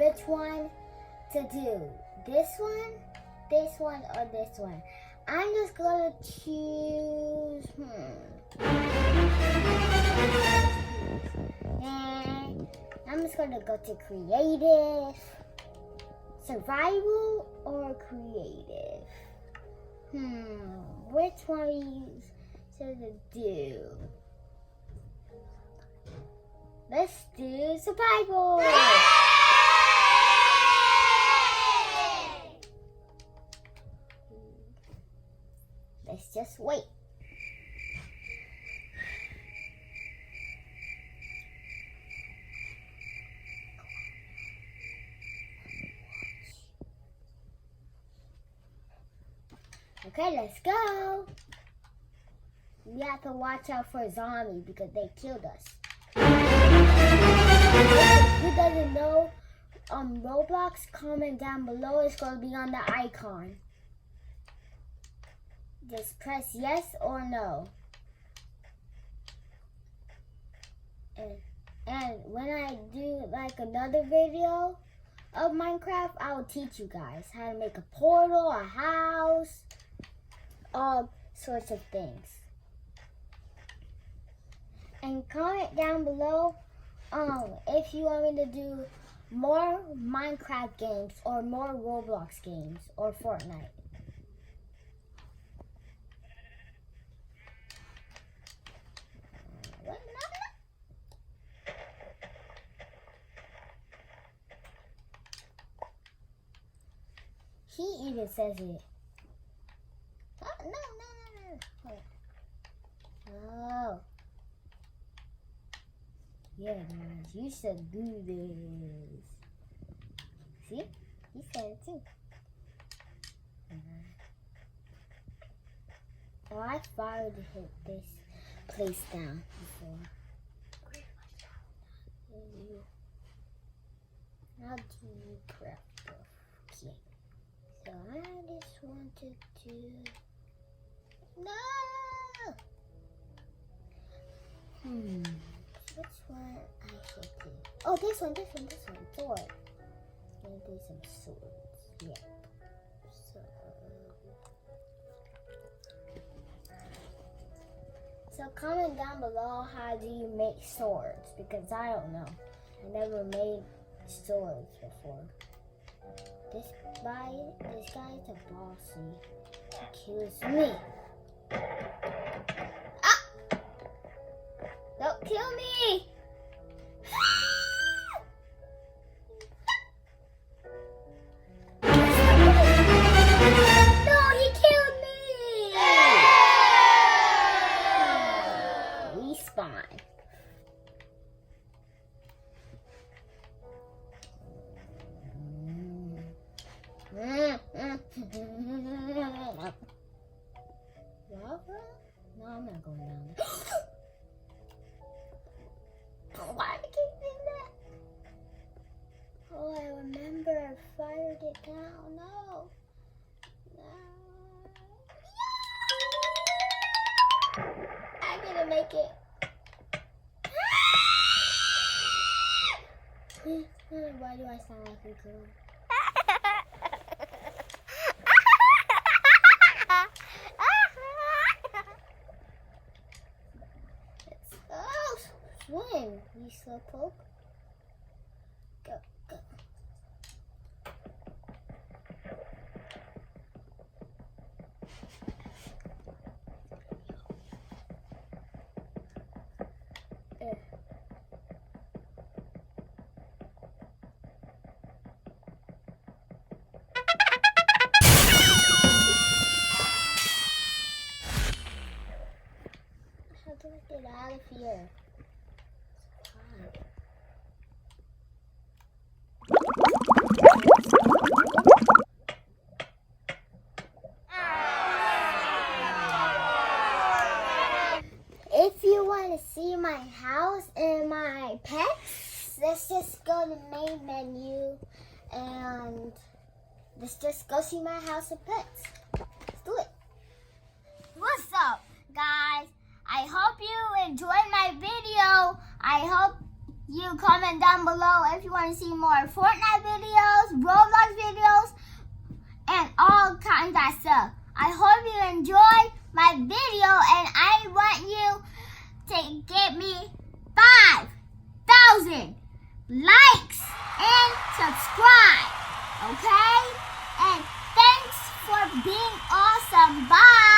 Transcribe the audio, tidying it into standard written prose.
which one to do. This one, or this one. I'm just gonna choose. And I'm just gonna go to creative, survival, or creative. Which one should I do? Let's do survival. Let's just wait. Okay, let's go. We have to watch out for zombies because they killed us. Who doesn't know Roblox, comment down below. It's going to be on the icon. Just press yes or no. And when I do like another video of Minecraft, I will teach you guys how to make a portal, a house, all sorts of things. And comment down below if you want me to do more Minecraft games or more Roblox games or Fortnite. He even says it. No. Oh. Yeah, guys, you should do this. See? He said it too. Oh, I fired to hit this place down before. How do you craft the key? So I just wanted to... No! Which one I should do? Oh, this one. Sword. Gonna do some swords. Yeah. So comment down below how do you make swords, because I don't know. I never made swords before. This guy's a bossy. He kills me. Ah! Don't kill me! No, he killed me! Respawn. Lava? No, I'm not going down there. Why did I keep doing that? Oh, I remember I fired it down. No. I'm gonna make it. Why do I sound like a girl? Swim, you slowpoke. Go. How do I get out of here? If you want to see my house and my pets, let's just go to the main menu and let's just go see my house and pets. Let's do it. What's up, guys? I hope you enjoyed my video. I hope you comment down below if you want to see more Fortnite videos, Roblox videos, and all kinds of stuff. I hope you enjoyed my video, and I want you to get me 5,000 likes and subscribe, okay? And thanks for being awesome. Bye.